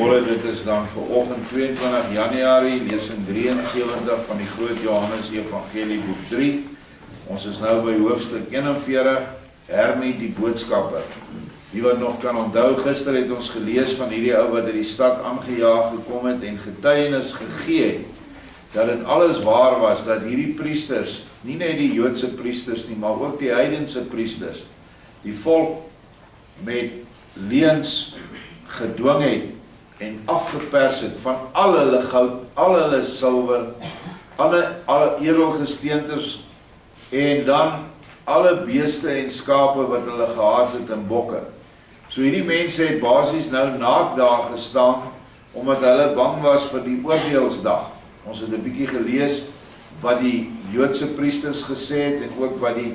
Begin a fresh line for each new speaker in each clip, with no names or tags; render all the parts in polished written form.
Goeiemôre, dit is dan vanoggend 22 Januarie, lesing 73 van die Groot Johannes Evangelie boek 3. Ons is nou by hoofstuk 41, Hermie die boodskapper. Die wat nog kan onthou, gister het ons gelees van hierdie ou wat uit die stad aangejaag gekom het en getuienis gegee het, dat dit alles waar was, dat hierdie priesters, nie net die Joodse priesters nie, maar ook die heidense priesters, die volk met leuns gedwing het en afgepers het van al hulle goud, al hulle silwer, alle edelgesteentes en dan alle beeste en skape wat hulle gehad het en bokke. So hierdie mense het basies nou naak daar gestaan, omdat hulle bang was vir die oordeelsdag. Ons het 'n bietjie gelees wat die Joodse priesters gesê het en ook wat die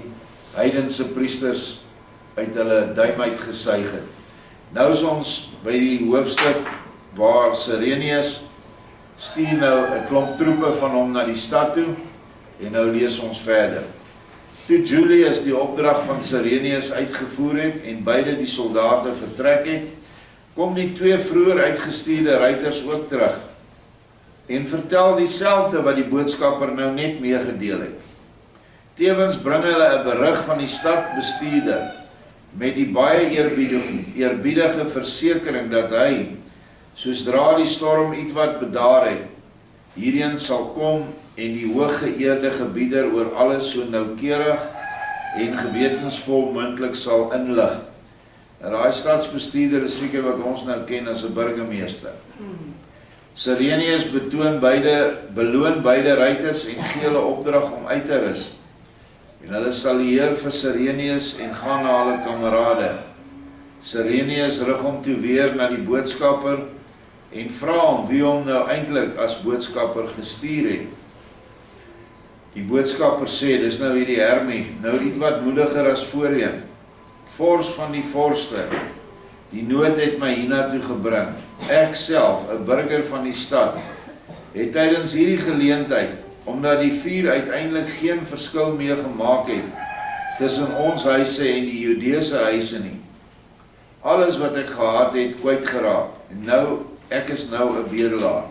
heidense priesters uit hulle duim uit gesuig het. Nou is ons by die hoofstuk waar Cyrenius stuur nou 'n klomp troepe van hom na die stad toe en nou lees ons verder. Toe Julius die opdrag van Cyrenius uitgevoer het en beide die soldate vertrek het, kom die twee vroeër uitgestuurde ruiters ook terug en vertel dieselfde wat die boodskapper nou net meegedeel het. Tevens bring hulle 'n berig van die stadbestuurder met die baie eerbiedige versekering dat hy, sodra die storm ietwat bedaar het, hierheen sal kom en die hooggeëerde gebieder oor alles so noukeurig en gewetensvol moontlik sal inlig. En daai stadsbestuurder is seker wat ons nou ken as 'n burgemeester. Cyrenius beloon beide ruiters en gee hulle opdrag om uit te rus. En hulle salieer vir Cyrenius en gaan na hulle kamerade. Cyrenius rig hom toe weer na die boodskapper en vra hom wie hom nou eintlik as boodskapper gestuur het. Die boodskapper sê, dis nou hierdie Hermie, nou ietwat moediger as voorheen. Vors van die vorste, die nood het my hiernatoe gebring. Ek self, 'n burger van die stad, het tydens hierdie geleentheid, omdat die vuur uiteindelik geen verskil meer gemaak het tussen ons huise en die Judeese huise nie. Alles wat ek gehad het, kwyt geraak. En nou, ek is nou 'n bedelaar.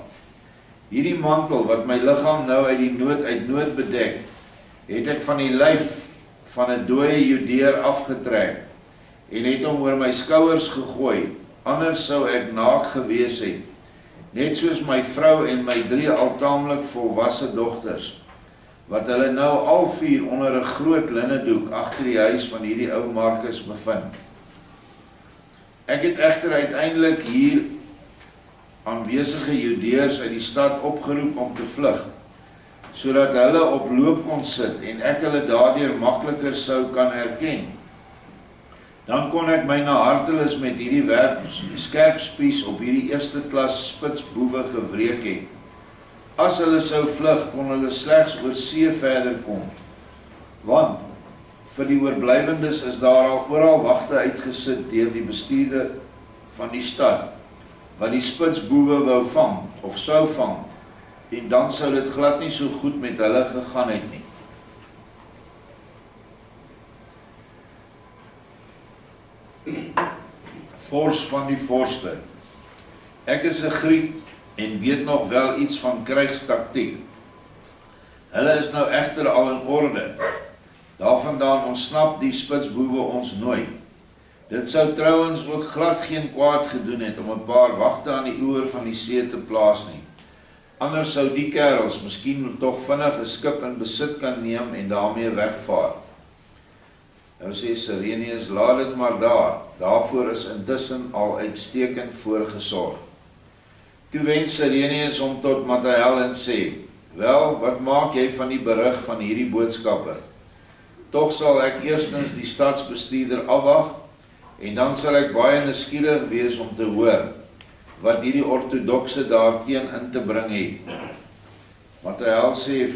Hierdie mantel wat my liggaam nou uit nood bedek, het ek van die lyf van 'n dooie Judeer afgetrek en het hom oor my skouers gegooi. Anders sou ek naak gewees het. Net soos my vrou en my 3 al taamlik volwasse dogters, wat hulle nou al 4 onder 'n groot linnedoek agter die huis van hierdie ou Markus bevind. Ek het egter uiteindelik hier aanwesige Judeërs uit die stad opgeroep om te vlug, sodat hulle op loop kon sit en ek hulle daardeur makliker sou kan herken. Dan kon ek my na hartelis met hierdie skerpspies op hierdie eerste klas spitsboewe gewreek het. As hulle sou vlug, kon hulle slegs oor see verder kom. Want vir die oorblywendes is daar al oral wagte uitgesit deur die bestuurder van die stad, wat die spitsboewe wou vang, of sou vang, en dan sou dit glad nie so goed met hulle gegaan het nie. Vors van die vorste. Ek is 'n Griek en weet nog wel iets van krygstaktiek. Hulle is nou egter al in orde. Daarvandaan ontsnap die spitsboewe ons nooit. Dit sou trouwens ook glad geen kwaad gedoen het om 'n paar wagte aan die oewer van die see te plaas nie. Anders sou die kerels miskien tog vinnig 'n skip in besit kan neem en daarmee wegvaar. Nou sê Cyrenius, laat dit maar daar. Daarvoor is intussen al uitstekend voorgesorg. Toe wens Cyrenius hom tot Mattheel en sê, wel, wat maak jy van die berig van hierdie boodskapper? Tog sal ek eerstens die stadsbestuurder afwag, en dan sal ek baie nuuskierig wees om te hoor, wat hierdie ortodokse daarteen in te bring het. Mattheel sê,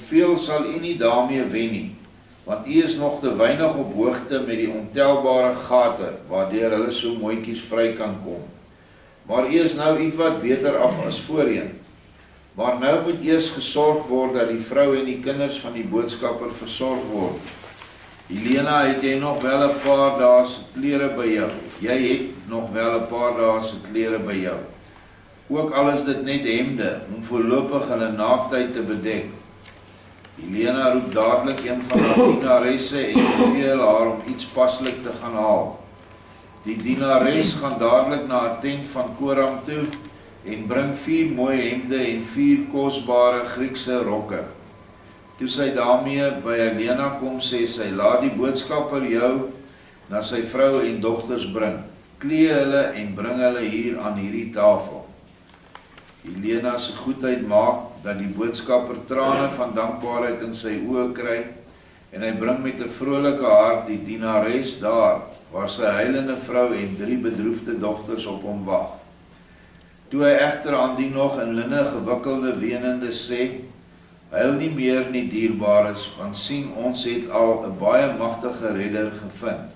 veel sal u nie daarmee wen nie, want u is nog te weinig op hoogte met die ontelbare gate, waardeur hulle so mooietjies vry kan kom. Maar u is nou ietwat beter af as voorheen. Maar nou moet eers gesorg word dat die vrou en die kinders van die boodskapper versorg word. Helena, het jy nog wel 'n paar dae se klere by jou? Jy het nog wel 'n paar dae se klere by jou. ook al is dit net hemde, om voorlopig hulle naaktheid te bedek. Helena roep dadelik een van haar dienaresse en beveel haar om iets paslik te gaan haal. Die dienares gaan dadelik na 'n tent van Koram toe en bring 4 mooi hemde en 4 kosbare Griekse rokke. Toe sy daarmee by Helena kom, sê sy, laat die boodskapper jou na sy vrou en dogters bring. Klee hulle en bring hulle hier aan hierdie tafel. Helena se goedheid maak dat die boodskapper trane van dankbaarheid in sy oë kry en hy bring met 'n vrolike hart die dienares daar waar sy heilende vrou en 3 bedroefde dogters op hom wag. Toe hy egter aan die nog in linne gewikkelde wenende sê, huil nie meer nie dierbares, want sien ons het al 'n baie magtige redder gevind.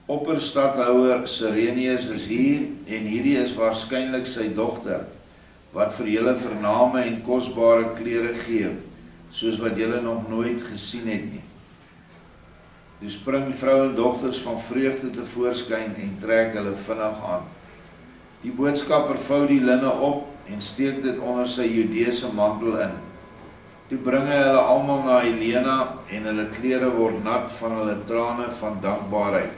Opperstadhouer Sirenius is hier en hierdie is waarskynlik sy dogter, wat vir julle vername en kosbare klere gee, soos wat julle nog nooit gesien het nie. Toe spring die vrou en dogters van vreugde tevoorskyn en trek hulle vinnig aan. Die boodskapper vou die linne op en steek dit onder sy Judeese mantel in. Toe bring hy hulle almal na Helena en hulle klere word nat van hulle trane van dankbaarheid.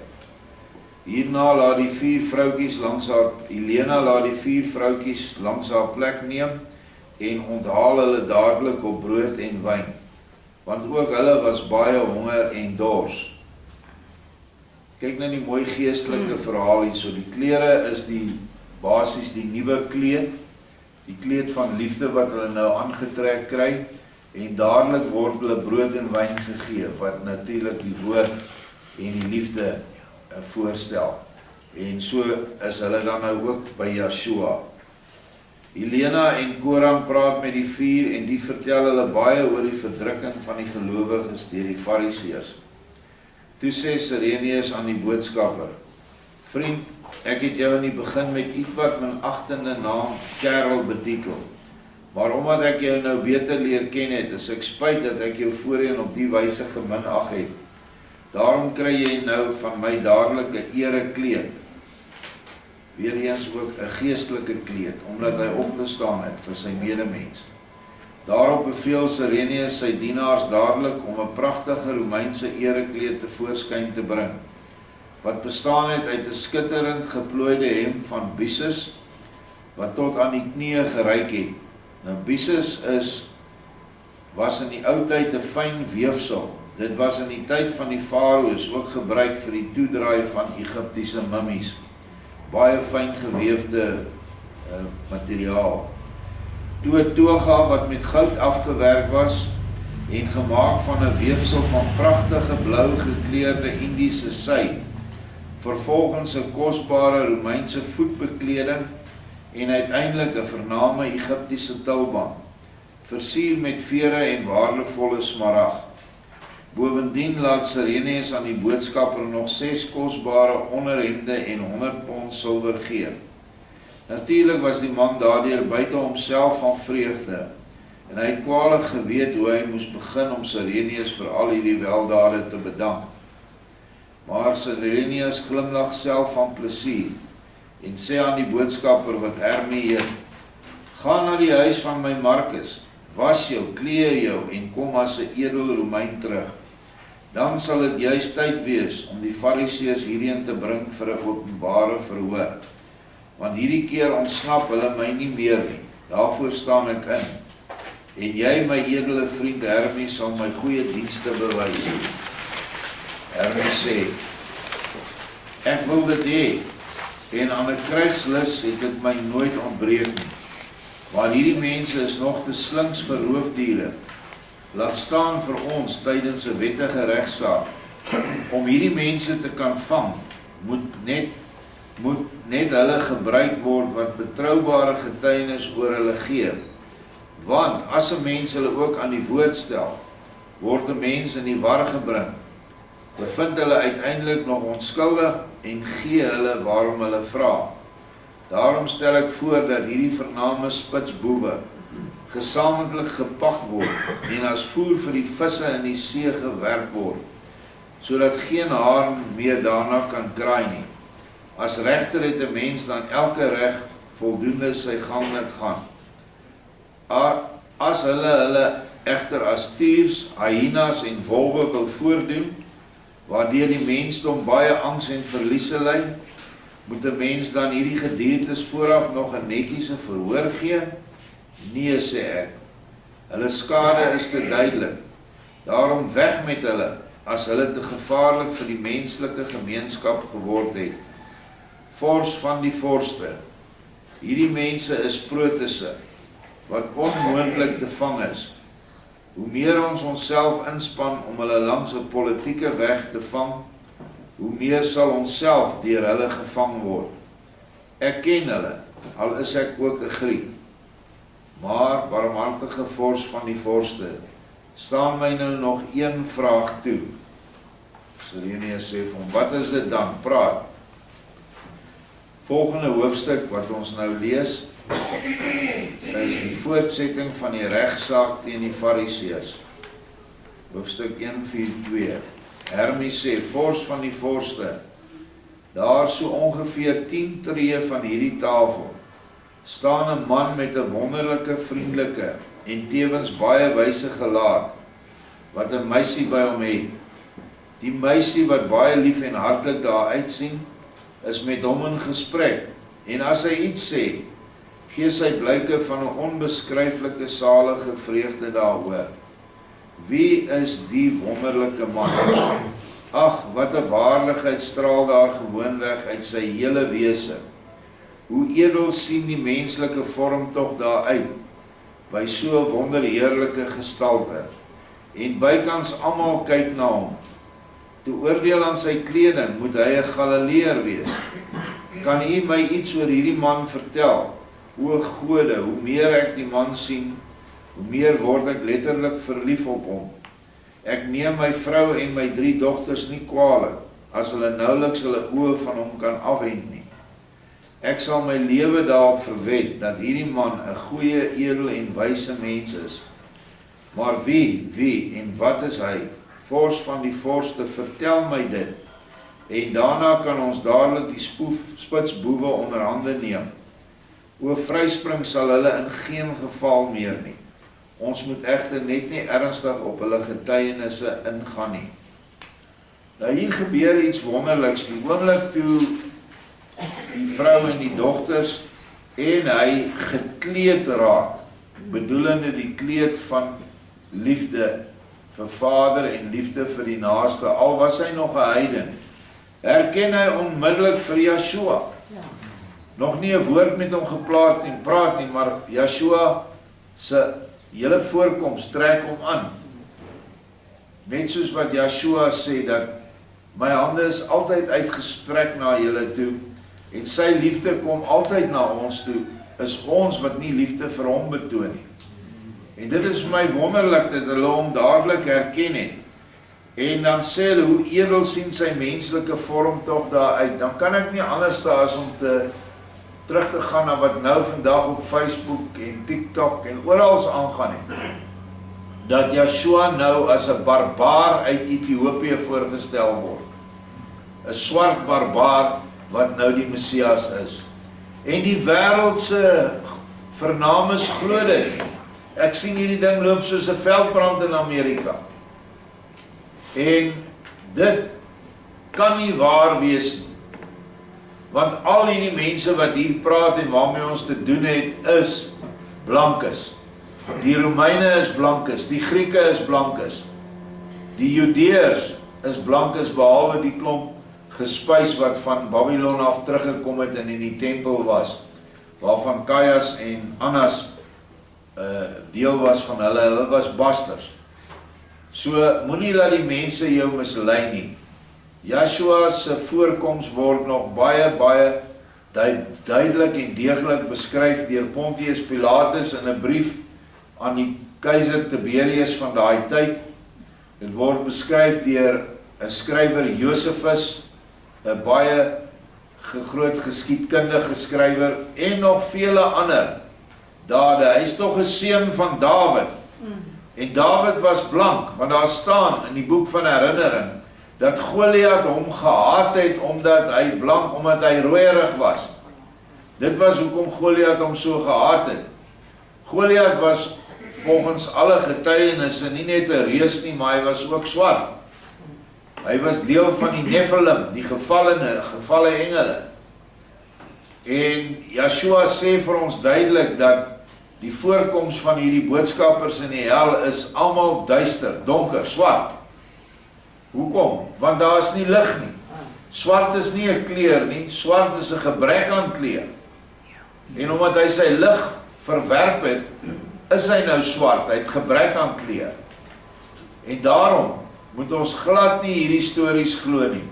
Hierna laat die 4 vroutjies langs haar, Helena laat die 4 vroutjies langs haar plek neem en onthaal hulle dadelik op brood en wyn, want ook hulle was baie honger en dors. Kyk nou die mooi geestelike verhaal hier, so die klere is die basies die nuwe kleed, die kleed van liefde wat hulle nou aangetrek kry, en dadelik word hulle brood en wyn gegee, wat natuurlik die woord en die liefde voorstel. En so is hulle dan nou ook by Yeshua. Helena en Koram praat met die 4 en die vertel hulle baie oor die verdrukking van die gelowiges deur die Fariseërs. Toe sê Sirenius aan die boodskapper, vriend, ek het jou in die begin met ietwat minachtende naam kerel betitel, maar omdat ek jou nou beter leer ken het, is ek spyt dat ek jou voorheen op die wyse geminag het. Daarom kry jy nou van my dadelik 'n erekleed. Weereens ook 'n geestelike kleed, omdat hy opgestaan het vir sy medemens. Daarop beveel Sirenius sy dienaars dadelik om 'n pragtige Romeinse erekleed tevoorskyn te bring, wat bestaan het uit 'n skitterend geplooide hemp van byssus, wat tot aan die knieë gereik het. Nou byssus was in die ou tyd 'n fyn weefsel. Dit was in die tyd van die farao's ook gebruik vir die toedraai van Egiptiese mummies. Baie fyn geweefde materiaal. Toe 'n toga wat met goud afgewerk was en gemaak van 'n weefsel van pragtige blou gekleurde Indiese sy, vervolgens 'n kosbare Romeinse voetbekleding en uiteindelik 'n vername Egiptiese tulband, versier met vere en waardevolle smarag. Bovendien laat Sirenius aan die boodskapper nog 6 kosbare onderhemde en 100 pond silwer gee. Natuurlik was die man daardeur buite homself van vreugde, en hy het kwalig geweet hoe hy moes begin om Sirenius vir al hierdie weldade te bedank. Maar Sirenius glimlag self van plesier, en sê aan die boodskapper wat Hermie heet, gaan na die huis van my Markus, was jou, klee jou en kom as 'n edel Romein terug. Dan sal dit juist tyd wees om die Fariseërs hierheen te bring vir 'n openbare verhoor. Want hierdie keer ontsnap hulle my nie meer nie, daarvoor staan ek in. En jy, my edele vriend Hermie, sal my goeie dienste bewys. Hermie sê, ek wil dit hê, en aan 'n krygslus het dit my nooit ontbreek nie. Maar hierdie mense is nog te slinks vir roofdiere. Laat staan vir ons tydens 'n wettige regsaak. Om hierdie mense te kan vang, moet net hulle gebruik word wat betroubare getuienis oor hulle gee. Want as 'n mens hulle ook aan die woord stel, word 'n mens in die war gebring. Bevind hulle uiteindelik nog onskuldig en gee hulle waarom hulle vra. Daarom stel ek voor dat hierdie vername spitsboewe gesamentlik gepak word en as voer vir die visse in die see gewerk word, sodat geen haan meer daarna kan kraai nie. As regter het 'n mens dan elke reg voldoende sy gang laat gaan. As hulle egter as stiers, hyenas en wolwe wil voordoen, waardeur die mensdom baie angs en verliese ly, moet 'n mens dan hierdie gediertes vooraf nog 'n netjiese verhoor gee? Nee, sê ek. Hulle skade is te duidelik. Daarom weg met hulle, as hulle te gevaarlik vir die menslike gemeenskap geword het. Vors van die vorste. Hierdie mense is protisse, wat onmoontlik te vang is. Hoe meer ons onsself inspan om hulle langs 'n politieke weg te vang, hoe meer sal onsself deur hulle gevang word. Ek ken hulle, al is ek ook 'n Griek. Maar, barmhartige vors van die vorste, staan my nou nog een vraag toe. Sirenius sê vir hom, wat is dit dan? Praat. Volgende hoofstuk wat ons nou lees, is die voortsetting van die regsaak teen die Fariseërs. Hoofstuk 1:4-2. Hermes sê, vors van die vorste, daar so ongeveer 10 tree van hierdie tafel, staan 'n man met 'n wonderlike, vriendelike en tevens baie wyse gelaat, wat 'n meisie by hom het. Die meisie wat baie lief en hartlik daar uitsien, is met hom in gesprek, en as hy iets sê, gee sy blyke van 'n onbeskryflike salige vreugde daaroor. Wie is die wonderlike man? Ag, wat 'n waarlikheid straal daar gewoonweg uit sy hele wese. Hoe edel sien die menslike vorm tog daar uit, by so 'n wonderheerlike gestalte, en bykans almal kyk na hom. Te oordeel aan sy kleding, moet hy 'n Galileër wees. Kan u my iets oor hierdie man vertel? O Gode, hoe meer ek die man sien, hoe meer word ek letterlik verlief op hom. Ek neem my vrou en my 3 dogters nie kwaalik, as hulle nouliks hulle oë van hom kan afwend nie. Ek sal my lewe daarop verwed, dat hierdie man 'n goeie, edel en wyse mens is. Maar wie en wat is hy? Vors van die vorste, vertel my dit, en daarna kan ons dadelik die spitsboewe onder hande neem. O vryspring sal hulle in geen geval meer nie. Ons moet egter net nie ernstig op hulle getuienisse ingaan nie. Nou hier gebeur iets wonderliks, die oomblik toe die vrou en die dogters en hy gekleed raak, bedoelende die kleed van liefde vir Vader en liefde vir die naaste, al was hy nog 'n heiden, herken hy onmiddellik vir Yeshua. Nog nie 'n woord met hom praat nie, maar Yeshua se hele voorkoms trek hom aan. Net soos wat Yeshua sê dat my hande is altyd uitgestrek na julle toe en sy liefde kom altyd na ons toe, is ons wat nie liefde vir hom betoon nie. En dit is vir my wonderlik dat hulle hom dadelik herken het. En dan sê hulle, hoe edel sien sy menslike vorm tog daar uit. Dan kan ek nie anders daar as om terug te gaan na wat nou vandag op Facebook en TikTok en oral aangaan het. Dat Yeshua nou as 'n barbaar uit Ethiopië voorgestel word. 'n Swart barbaar wat nou die Messias is. En die wêreldse vernames glo dit. Ek sien hierdie ding loop soos 'n veldbrand in Amerika. En dit kan nie waar wees nie. Want al hierdie mense wat hier praat en waarmee ons te doen het, is blankes. Die Romeine is blankes, die Grieke is blankes. Die Judeërs is blankes, behalwe die klomp gespuis wat van Babylon af teruggekom het en in die tempel was, waarvan Caiaphas en Annas deel was van hulle was basters. So, moenie laat die mense jou mislei nie. Yeshua se voorkoms word nog baie duidelik en deeglik beskryf deur Pontius Pilatus in 'n brief aan die keiser Tiberius van daai tyd. Dit word beskryf deur 'n skrywer Josephus, 'n baie groot geskiedkundige skrywer en nog vele ander dade. Hy is tog 'n seun van Dawid. En Dawid was blank, want daar staan in die boek van Herinnering dat Goliat hom gehaat het omdat hy blank, omdat hy rooierig was. Dit was hoekom Goliat hom so gehaat het. Goliat was volgens alle getuienisse nie net 'n reus nie, maar hy was ook swart. Hy was deel van die Nephilim, die gevalle engele. En Yeshua sê vir ons duidelik dat die voorkoms van hierdie boodskappers in die hel is almal duister, donker, swart. Hoekom? Want daar is nie lig nie. Swart is nie 'n kleur nie, swart is 'n gebrek aan kleur. En omdat hy sy lig verwerp het, is hy nou swart, hy het gebrek aan kleur. En daarom moet ons glad nie hierdie stories glo nie.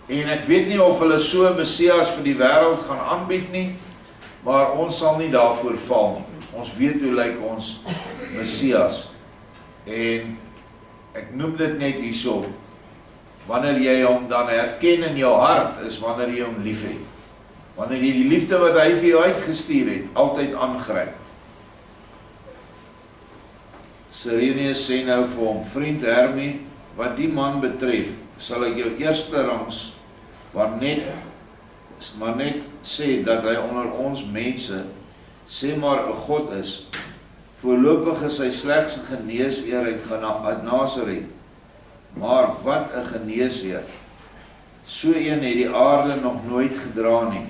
En ek weet nie of hulle so 'n Messias vir die wêreld gaan aanbied nie, maar ons sal nie daarvoor val nie. Ons weet hoe lyk ons Messias. En ek noem dit net hierso, wanneer jy hom dan herken in jou hart, is wanneer jy hom lief het. Wanneer jy die liefde wat hy vir jou uitgestuur het, altyd aangryp. Sirenius sê nou vir hom, vriend Hermie, wat die man betref, sal ek jou eerste rangs, maar net sê dat hy onder ons mense, sê maar 'n God is. Voorlopig is hy slegs 'n geneesheer uit Nasaret. Maar wat 'n geneesheer. So een het die aarde nog nooit gedra nie.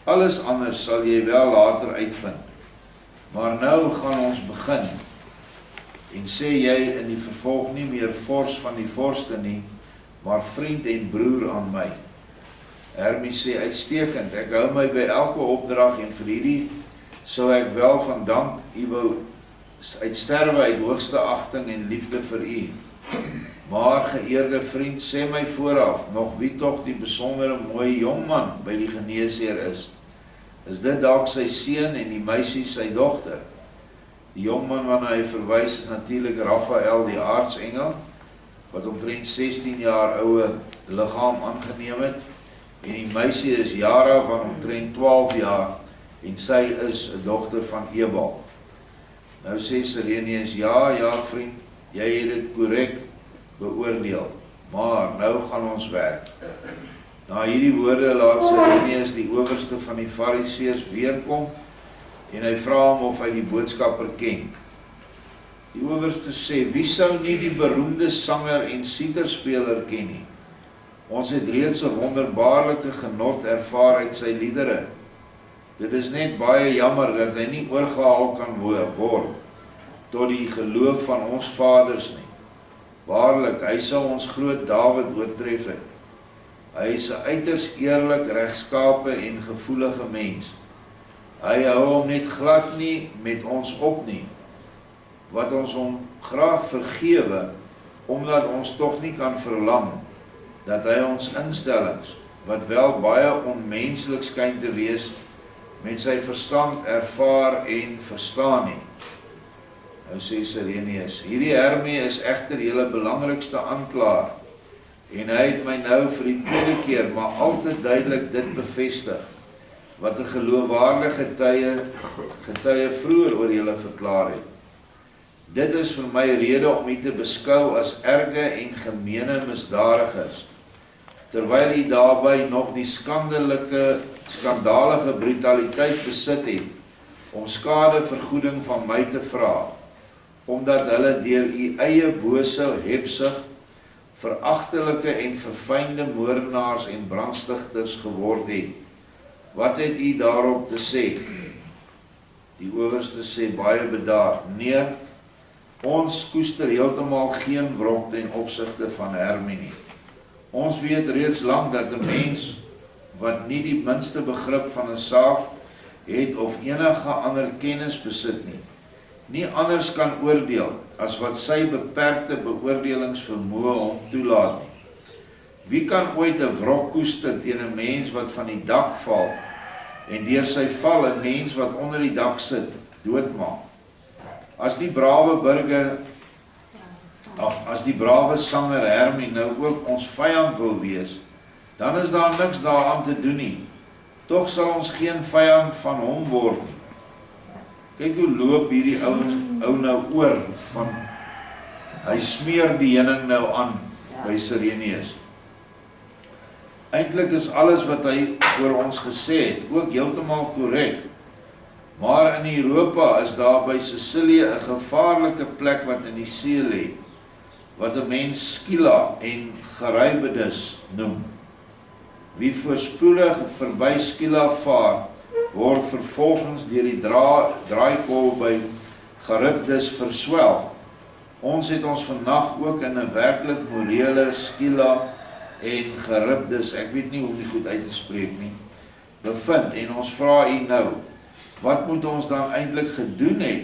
Alles anders sal jy wel later uitvind. Maar nou gaan ons begin. En sê jy in die vervolg nie meer vors van die vorste nie, maar vriend en broer aan my. Hermie sê uitstekend, ek hou my by elke opdrag en vir hierdie sou ek wel van dank u wou uitsterwe uit hoogste agting en liefde vir u. Maar geëerde vriend, sê my vooraf nog wie tog die besondere mooi jongman by die geneesheer is. Is dit dalk sy seun en die meisie sy dogter? Die jongman waarna hy verwys is natuurlik Raphael die aartsengel, wat omtrent 16 jaar oude liggaam aangeneem het, en die meisie is Jara van omtrent 12 jaar, en sy is 'n dogter van Ebal. Nou sê Sirenius, ja vriend, jy het dit korrek beoordeel, maar nou gaan ons werk. Na hierdie woorde laat Sirenius die owerste van die Fariseërs weerkom, en hy vra hom of hy die boodskapper ken. Die owerste sê, wie sou nie die beroemde sanger en sieterspeler ken nie? Ons het reeds 'n wonderbaarlike genot ervaar uit sy liedere. Dit is net baie jammer dat hy nie oorgehaal kan word tot die geloof van ons vaders nie. Waarlik, hy sal ons groot Dawid oortref het. Hy is 'n uiters eerlik, regskape en gevoelige mens. Hy hou hom net glad nie met ons op nie, wat ons hom graag vergewe, omdat ons tog nie kan verlang, dat hy ons instellings, wat wel baie onmenslik skyn te wees, met sy verstand ervaar en verstaan nie. Nou sê Sirenius, hierdie Hermie is egter julle belangrikste aanklaer, en hy het my nou vir die tweede keer, maar altyd duidelik dit bevestig, wat 'n geloofwaardige getuie vroeër oor julle verklaar het. Dit is vir my rede om u te beskou as erge en gemeene misdadigers, terwyl u daarby nog die skandalige brutaliteit besit het, om skadevergoeding van my te vra, omdat hulle deur u eie bose hebsug, veragtelike en verfynde moordenaars en brandstigters geword het. Wat het u daarop te sê? Die owerste sê baie bedaard, nee, ons koester heeltemal geen wrok ten opsigte van Hermie nie. Ons weet reeds lank dat 'n mens wat nie die minste begrip van 'n saak het of enige ander kennis besit nie anders kan oordeel as wat sy beperkte beoordelingsvermoë hom toelaat nie. Wie kan ooit 'n wrok koester teen 'n mens wat van die dak val en deur sy val 'n mens wat onder die dak sit doodmaak? As die brawe sanger Hermie nou ook ons vyand wil wees, dan is daar niks daaraan te doen nie. Tog sal ons geen vyand van hom word nie. Kyk hoe loop hierdie ou nou oor van, hy smeer die heuning nou aan by Sirenius. Eintlik is alles wat hy oor ons gesê het, ook heeltemal korrek. Maar in Europa is daar by Sicilië 'n gevaarlike plek wat in die see lê, wat 'n mens Scylla en Charybdis noem. Wie voorspoedig verby Scylla vaar, word vervolgens deur die draaikolk by Charybdis verswelg. Ons het ons vandag ook in 'n werklik morele Scylla en Charybdis, ek weet nie hoe die goed uit te spreek nie, bevind, en ons vra u nou, wat moet ons dan eintlik gedoen het,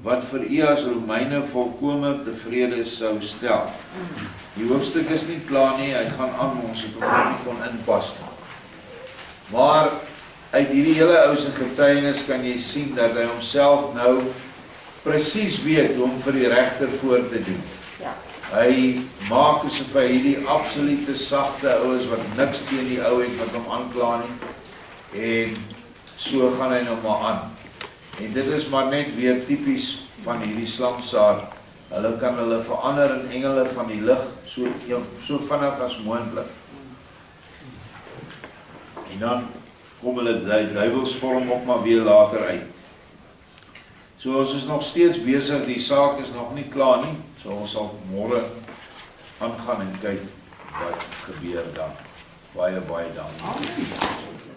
wat vir u as Romeine volkome tevrede sou stel? Die hoofstuk is nie klaar nie, hy gaan aan, ons het hom nie kon inpas nie. Maar uit hierdie hele ou se getuienis kan jy sien dat hy homself nou presies weet hoe om vir die regter voor te doen.
Ja.
Hy maak asof hy hierdie absolute sagte ou is wat niks teen die ou het wat hom aankla nie, en so gaan hy nou maar aan. En dit is maar net weer tipies van hierdie slamsaad. Hulle kan hulle verander in engele van die lig, so vinnig as moontlik. En dan kom hulle die duivelsvorm ook maar weer later uit. So ons is nog steeds besig, die saak is nog nie klaar nie, so ons sal môre aangaan en kyk wat gebeur dan. Baie dankie.